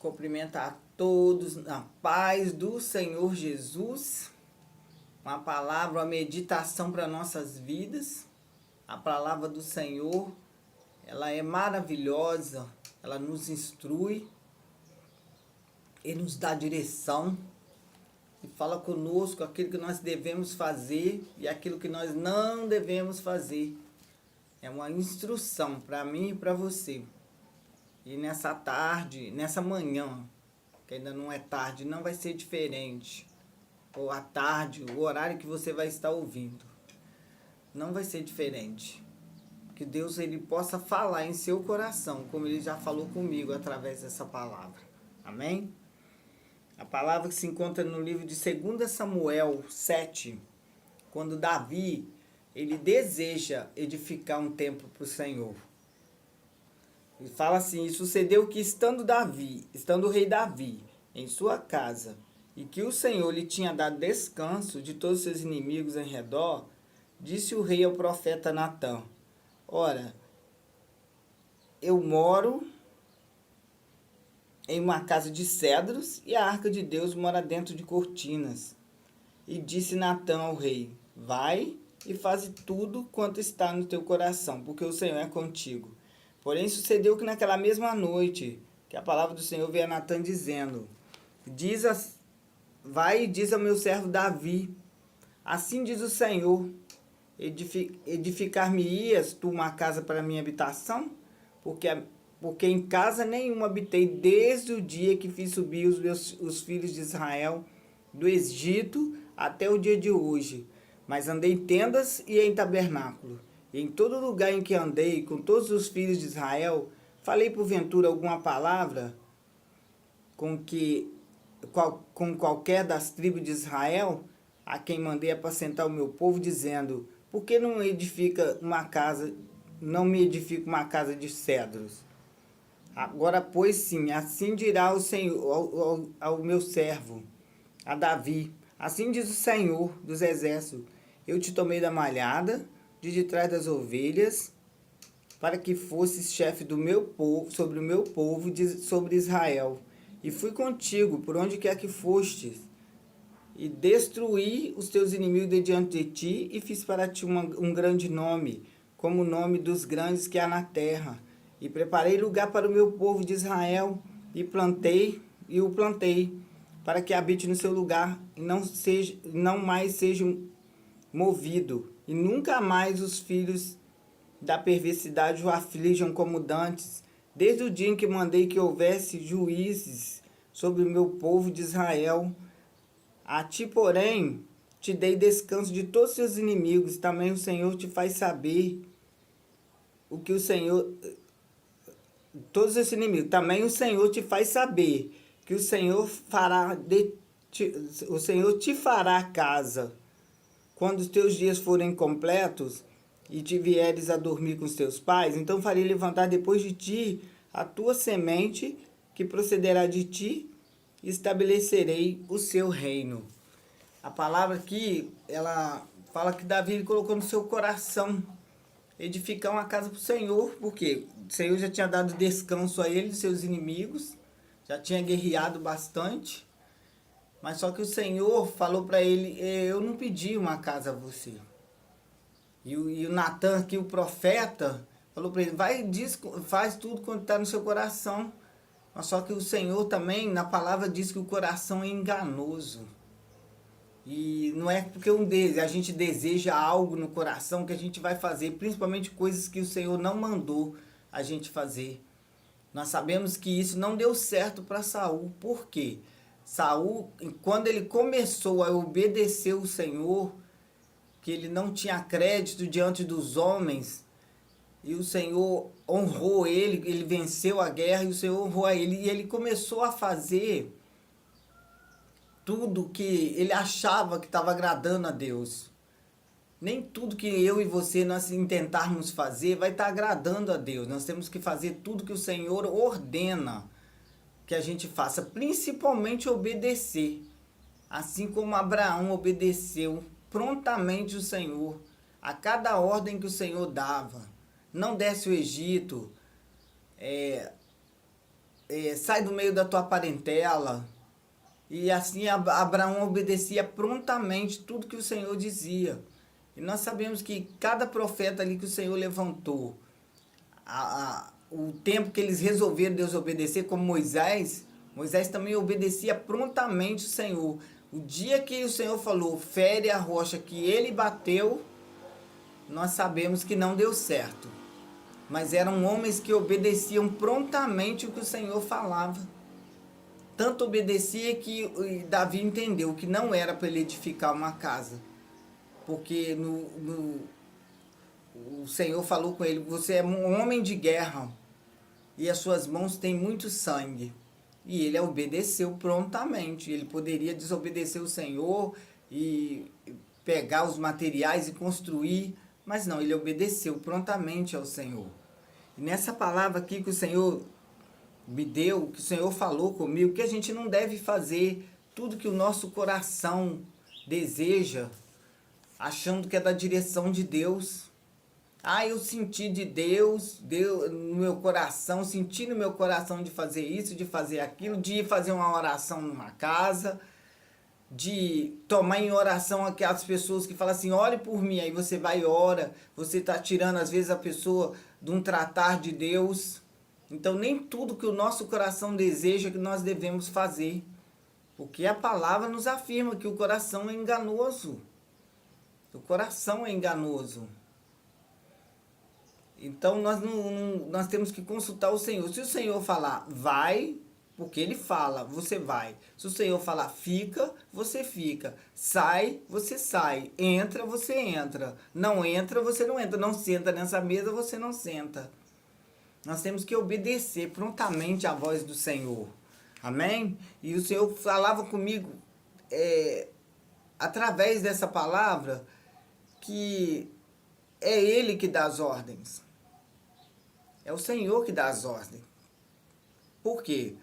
Cumprimentar a todos na paz do Senhor Jesus. Uma palavra, uma meditação para nossas vidas. A palavra do Senhor, ela é maravilhosa, ela nos instrui, Ele nos dá direção e fala conosco aquilo que nós devemos fazer e aquilo que nós não devemos fazer. É uma instrução para mim e para você. E nessa tarde, nessa manhã, que ainda não é tarde, não vai ser diferente. Ou à tarde, o horário que você vai estar ouvindo. Não vai ser diferente. Que Deus ele possa falar em seu coração, como Ele já falou comigo através dessa palavra. Amém? A palavra que se encontra no livro de 2 Samuel 7, quando Davi, ele deseja edificar um templo para o Senhor. Ele fala assim: e sucedeu que estando o rei Davi em sua casa, e que o Senhor lhe tinha dado descanso de todos os seus inimigos em redor, disse o rei ao profeta Natã: ora, eu moro em uma casa de cedros, e a arca de Deus mora dentro de cortinas. E disse Natã ao rei: vai e faze tudo quanto está no teu coração, porque o Senhor é contigo. Porém sucedeu que naquela mesma noite, que a palavra do Senhor veio a Natã dizendo: vai e diz ao meu servo Davi, assim diz o Senhor, edificar-me-ias tu uma casa para minha habitação? Porque em casa nenhuma habitei desde o dia que fiz subir os filhos de Israel do Egito até o dia de hoje. Mas andei em tendas e em tabernáculo. E em todo lugar em que andei com todos os filhos de Israel, falei porventura alguma palavra com qualquer das tribos de Israel, a quem mandei apacentar o meu povo, dizendo: por que não me edifica uma casa de cedros? Agora, pois sim, assim dirá o Senhor ao meu servo, a Davi: assim diz o Senhor dos exércitos: eu te tomei da malhada, de trás das ovelhas, para que fosses chefe do meu povo, sobre o meu povo, sobre Israel. E fui contigo por onde quer que fostes, e destruí os teus inimigos de diante de ti, e fiz para ti um grande nome, como o nome dos grandes que há na terra. E preparei lugar para o meu povo de Israel, e o plantei, para que habite no seu lugar, e não mais seja movido, e nunca mais os filhos da perversidade o aflijam como dantes, desde o dia em que mandei que houvesse juízes sobre o meu povo de Israel. A ti, porém, te dei descanso de todos os seus inimigos. Também o Senhor te faz saber o que o Senhor... Todos esses inimigos. Também o Senhor te faz saber que o Senhor o Senhor te fará casa quando os teus dias forem completos e te vieres a dormir com os teus pais. Então farei levantar depois de ti a tua semente, que procederá de ti, e estabelecerei o seu reino. A palavra aqui, ela fala que Davi colocou no seu coração edificar uma casa para o Senhor, porque o Senhor já tinha dado descanso a ele de seus inimigos, já tinha guerreado bastante, mas só que o Senhor falou para ele: eu não pedi uma casa a você. E o Natã aqui, o profeta, falou para ele: vai, faz tudo quanto está no seu coração. Mas só que o Senhor também, na palavra, diz que o coração é enganoso. E não é porque a gente deseja algo no coração que a gente vai fazer, principalmente coisas que o Senhor não mandou a gente fazer. Nós sabemos que isso não deu certo para Saul. Por quê? Saul, quando ele começou a obedecer o Senhor, que ele não tinha crédito diante dos homens, e o Senhor honrou ele, ele venceu a guerra e o Senhor honrou a ele, e ele começou a fazer tudo que ele achava que estava agradando a Deus. Nem tudo que eu e você nós tentarmos fazer vai estar agradando a Deus. Nós temos que fazer tudo que o Senhor ordena que a gente faça, principalmente obedecer. Assim como Abraão obedeceu prontamente o Senhor a cada ordem que o Senhor dava. Não desce o Egito, sai do meio da tua parentela. E assim Abraão obedecia prontamente tudo que o Senhor dizia. E nós sabemos que cada profeta ali que o Senhor levantou, o tempo que eles resolveram Deus obedecer, como Moisés, Moisés também obedecia prontamente o Senhor. O dia que o Senhor falou, fere a rocha que ele bateu, nós sabemos que não deu certo. Mas eram homens que obedeciam prontamente o que o Senhor falava. Tanto obedecia que Davi entendeu que não era para ele edificar uma casa. Porque o Senhor falou com ele, você é um homem de guerra e as suas mãos têm muito sangue. E ele obedeceu prontamente. Ele poderia desobedecer o Senhor e pegar os materiais e construir, mas não, ele obedeceu prontamente ao Senhor. E nessa palavra aqui que o Senhor me deu, que o Senhor falou comigo, que a gente não deve fazer tudo que o nosso coração deseja, achando que é da direção de Deus. Eu senti de Deus no meu coração, senti no meu coração de fazer isso, de fazer aquilo, de ir fazer uma oração numa casa, de tomar em oração aquelas pessoas que falam assim, ore por mim, aí você vai e ora, você está tirando às vezes a pessoa de um tratar de Deus. Então nem tudo que o nosso coração deseja que nós devemos fazer, porque a palavra nos afirma que o coração é enganoso. O coração é enganoso. Então nós temos que consultar o Senhor. Se o Senhor falar, vai, porque Ele fala, você vai. Se o Senhor falar, fica, você fica. Sai, você sai. Entra, você entra. Não entra, você não entra. Não senta nessa mesa, você não senta. Nós temos que obedecer prontamente à voz do Senhor. Amém? E o Senhor falava comigo, através dessa palavra, que é Ele que dá as ordens. É o Senhor que dá as ordens. Por quê?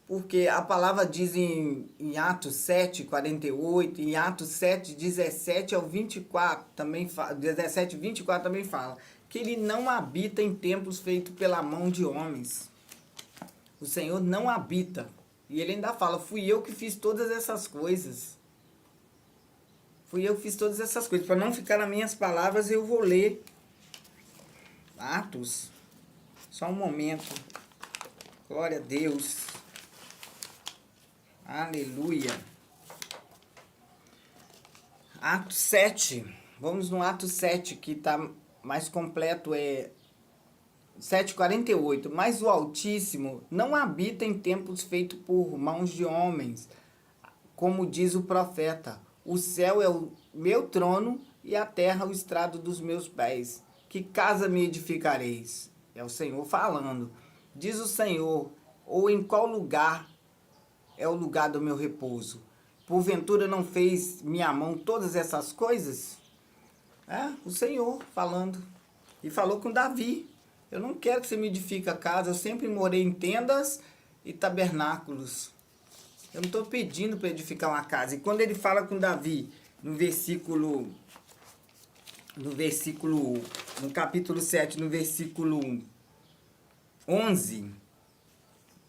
Porque a palavra diz em Atos 7, 48, em Atos 7, 17 ao 24, também 17, 24 também fala, que Ele não habita em templos feitos pela mão de homens. O Senhor não habita. E Ele ainda fala, fui eu que fiz todas essas coisas. Fui eu que fiz todas essas coisas. Para não ficar nas minhas palavras, eu vou ler Atos. Só um momento. Glória a Deus. Aleluia. Atos 7. Vamos no Atos 7, que está mais completo. É 7,48. Mas o Altíssimo não habita em templos feitos por mãos de homens, como diz o profeta. O céu é o meu trono e a terra o estrado dos meus pés. Que casa me edificareis? É o Senhor falando. Diz o Senhor, ou em qual lugar é o lugar do meu repouso? Porventura não fez minha mão todas essas coisas? O Senhor falando. E falou com Davi. Eu não quero que você me edifique a casa. Eu sempre morei em tendas e tabernáculos. Eu não estou pedindo para edificar uma casa. E quando ele fala com Davi, no capítulo 7, no versículo 11,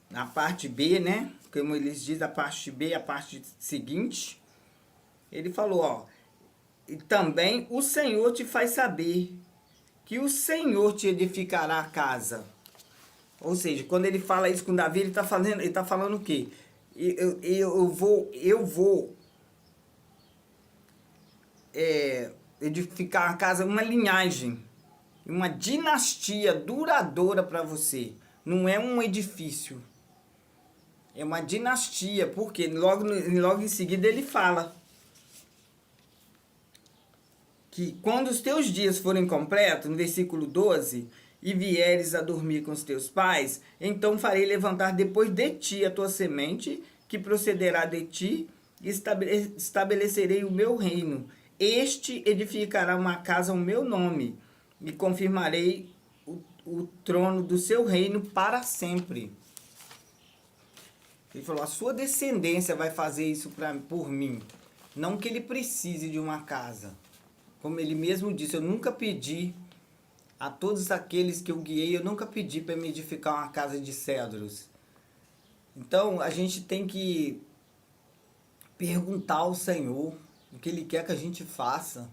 na parte B, né? Como eles dizem, a parte B, a parte seguinte, ele falou, e também o Senhor te faz saber que o Senhor te edificará a casa. Ou seja, quando ele fala isso com Davi, ele está falando o quê? Eu vou edificar a casa, uma linhagem, uma dinastia duradoura para você. Não é um edifício. É uma dinastia, porque logo em seguida ele fala que quando os teus dias forem completos, no versículo 12, e vieres a dormir com os teus pais, então farei levantar depois de ti a tua semente, que procederá de ti, e estabelecerei o meu reino. Este edificará uma casa ao meu nome, e confirmarei o trono do seu reino para sempre. Ele falou, a sua descendência vai fazer isso por mim. Não que ele precise de uma casa. Como ele mesmo disse, eu nunca pedi a todos aqueles que eu guiei, eu nunca pedi para me edificar uma casa de cedros. Então, a gente tem que perguntar ao Senhor o que Ele quer que a gente faça,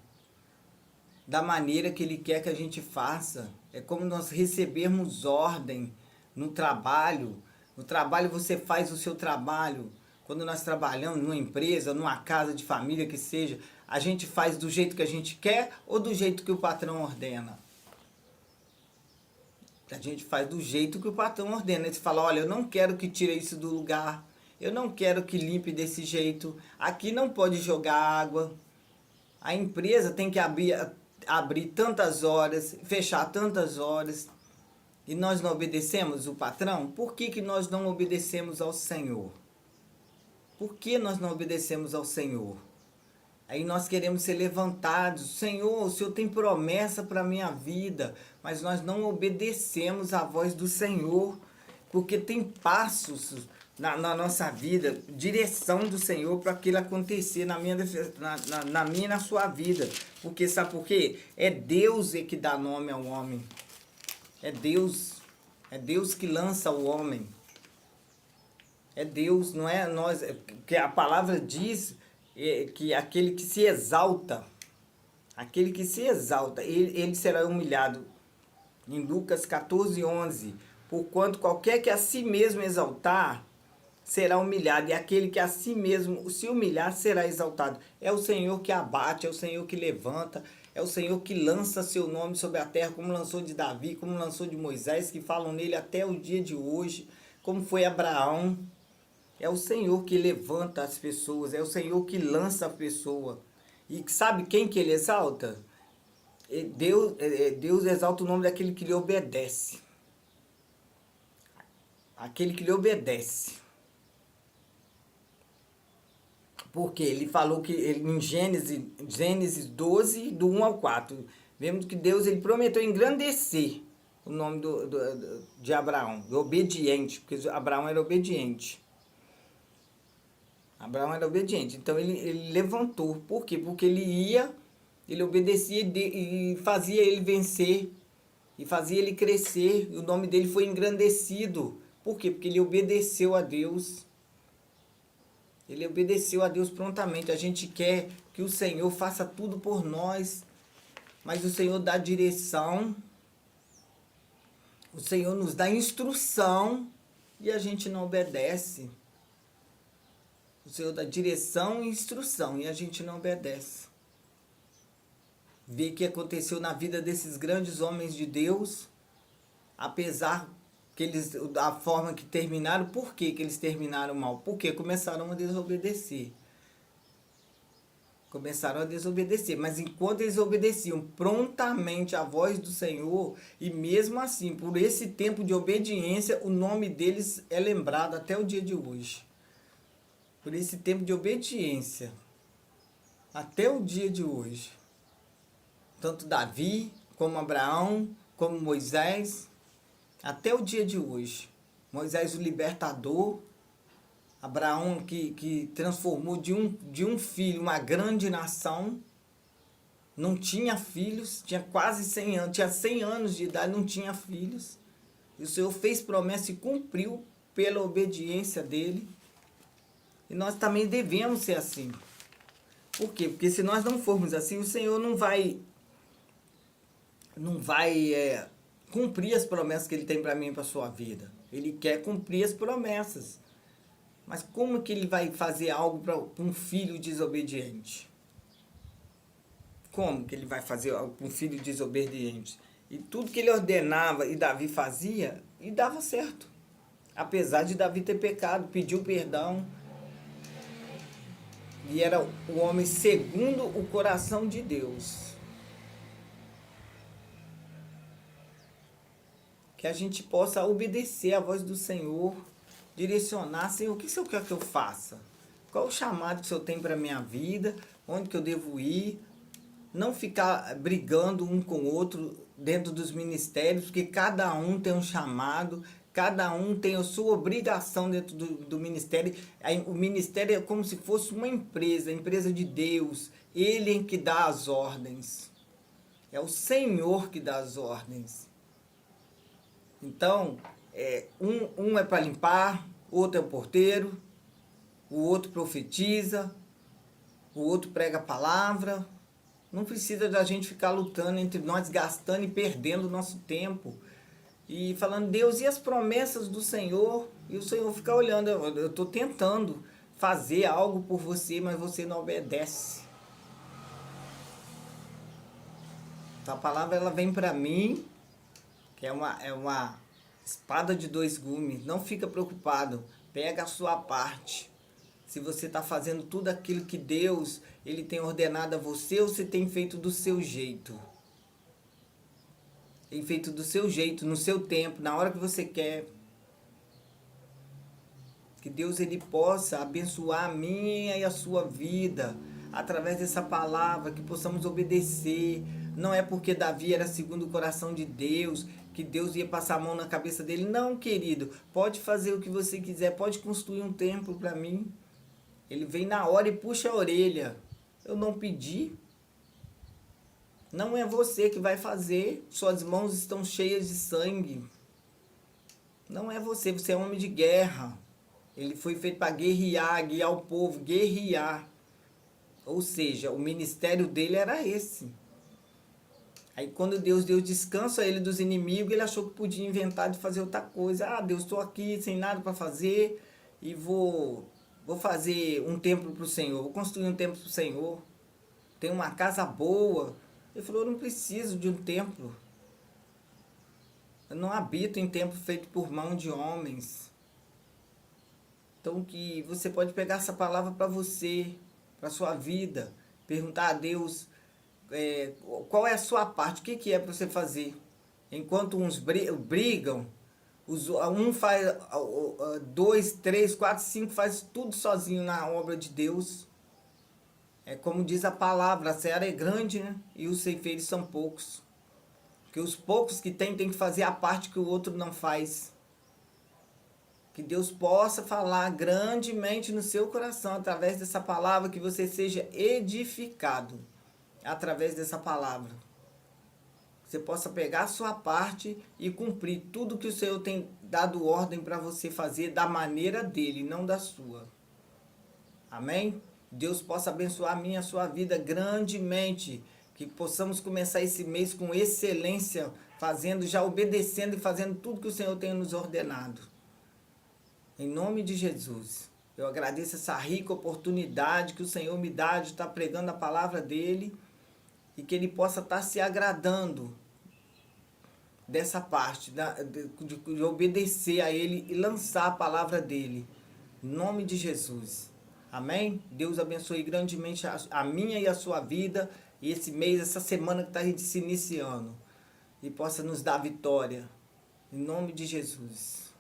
da maneira que Ele quer que a gente faça. É como nós recebermos ordem no trabalho. No trabalho você faz o seu trabalho. Quando nós trabalhamos numa empresa, numa casa de família que seja, a gente faz do jeito que a gente quer ou do jeito que o patrão ordena? A gente faz do jeito que o patrão ordena. Ele fala, olha, eu não quero que tire isso do lugar. Eu não quero que limpe desse jeito. Aqui não pode jogar água. A empresa tem que abrir tantas horas, fechar tantas horas. E nós não obedecemos o patrão? Por que nós não obedecemos ao Senhor? Por que nós não obedecemos ao Senhor? Aí nós queremos ser levantados. Senhor, o Senhor tem promessa para a minha vida, mas nós não obedecemos à voz do Senhor, porque tem passos na nossa vida, direção do Senhor para aquilo acontecer na minha e na sua vida. Porque sabe por quê? É Deus que dá nome ao homem. É Deus que lança o homem. É Deus, não é nós. Porque a palavra diz que aquele que se exalta, ele será humilhado. Em Lucas 14:11, porquanto qualquer que a si mesmo exaltar, será humilhado, e aquele que a si mesmo se humilhar, será exaltado. É o Senhor que abate, é o Senhor que levanta, é o Senhor que lança seu nome sobre a terra, como lançou de Davi, como lançou de Moisés, que falam nele até o dia de hoje, como foi Abraão. É o Senhor que levanta as pessoas, é o Senhor que lança a pessoa. E sabe quem que ele exalta? Deus exalta o nome daquele que lhe obedece. Aquele que lhe obedece. Porque ele falou que em Gênesis 12, do 1 ao 4, vemos que Deus ele prometeu engrandecer o nome de Abraão, do obediente, porque Abraão era obediente. Abraão era obediente, então ele levantou. Por quê? Porque ele obedecia e fazia ele vencer, e fazia ele crescer, e o nome dele foi engrandecido. Por quê? Porque ele obedeceu a Deus. Ele obedeceu a Deus prontamente. A gente quer que o Senhor faça tudo por nós, mas o Senhor dá direção, o Senhor nos dá instrução e a gente não obedece. O Senhor dá direção e instrução e a gente não obedece. Vê o que aconteceu na vida desses grandes homens de Deus, apesar que da forma que terminaram. Por que eles terminaram mal? Porque começaram a desobedecer. Começaram a desobedecer, mas enquanto eles obedeciam prontamente à voz do Senhor, e mesmo assim, por esse tempo de obediência, o nome deles é lembrado até o dia de hoje. Por esse tempo de obediência, até o dia de hoje. Tanto Davi, como Abraão, como Moisés, até o dia de hoje. Moisés o libertador, Abraão que transformou de um filho uma grande nação, não tinha filhos, tinha quase 100 anos, tinha 100 anos de idade, não tinha filhos. E o Senhor fez promessa e cumpriu pela obediência dele. E nós também devemos ser assim. Por quê? Porque se nós não formos assim, o Senhor não vai cumprir as promessas que Ele tem para mim e para a sua vida. Ele quer cumprir as promessas. Mas como que Ele vai fazer algo para um filho desobediente? Como que Ele vai fazer algo para um filho desobediente? E tudo que Ele ordenava e Davi fazia, e dava certo. Apesar de Davi ter pecado, pediu perdão. E era o homem segundo o coração de Deus. Que a gente possa obedecer à voz do Senhor, direcionar, Senhor, o que o Senhor quer que eu faça? Qual o chamado que o Senhor tem para a minha vida? Onde que eu devo ir? Não ficar brigando um com o outro dentro dos ministérios, porque cada um tem um chamado, cada um tem a sua obrigação dentro do ministério. O ministério é como se fosse uma empresa, a empresa de Deus. Ele é que dá as ordens. É o Senhor que dá as ordens. Então, um é para limpar, outro é o porteiro, o outro profetiza, o outro prega a palavra. Não precisa da gente ficar lutando entre nós, gastando e perdendo o nosso tempo. E falando, Deus, e as promessas do Senhor? E o Senhor fica olhando, eu estou tentando fazer algo por você, mas você não obedece. Então a palavra ela vem para mim, que é uma espada de dois gumes. Não fica preocupado, pega a sua parte. Se você está fazendo tudo aquilo que Deus ele tem ordenado a você, ou você tem feito do seu jeito. Tem feito do seu jeito, no seu tempo, na hora que você quer. Que Deus ele possa abençoar a minha e a sua vida através dessa palavra, que possamos obedecer. Não é porque Davi era segundo o coração de Deus, que Deus ia passar a mão na cabeça dele. Não, querido, pode fazer o que você quiser, pode construir um templo para mim. Ele vem na hora e puxa a orelha. Eu não pedi. Não é você que vai fazer. Suas mãos estão cheias de sangue. Não é você, você é homem de guerra. Ele foi feito para guerrear, guiar o povo, guerrear. Ou seja, o ministério dele era esse. Aí quando Deus deu descanso a ele dos inimigos, ele achou que podia inventar de fazer outra coisa. Ah, Deus, estou aqui sem nada para fazer e vou fazer um templo para o Senhor, vou construir um templo para o Senhor. Tem uma casa boa. Ele falou, eu não preciso de um templo. Eu não habito em templo feito por mão de homens. Então que você pode pegar essa palavra para você, para a sua vida. Perguntar a Deus qual é a sua parte, o que é para você fazer. Enquanto uns brigam, um faz, 2, 3, 4, 5 faz tudo sozinho na obra de Deus. É como diz a palavra, a seara é grande, né? E os ceifeiros são poucos. Porque os poucos que tem que fazer a parte que o outro não faz. Que Deus possa falar grandemente no seu coração através dessa palavra, que você seja edificado através dessa palavra. Você possa pegar a sua parte e cumprir tudo que o Senhor tem dado ordem para você fazer da maneira dele, não da sua. Amém? Deus possa abençoar a minha e a sua vida grandemente. Que possamos começar esse mês com excelência, fazendo, já obedecendo e fazendo tudo que o Senhor tem nos ordenado. Em nome de Jesus. Eu agradeço essa rica oportunidade que o Senhor me dá de estar pregando a palavra dele e que ele possa estar se agradando dessa parte, de obedecer a ele e lançar a palavra dele. Em nome de Jesus. Amém? Deus abençoe grandemente a minha e a sua vida, e esse mês, essa semana que está se iniciando, e possa nos dar vitória. Em nome de Jesus.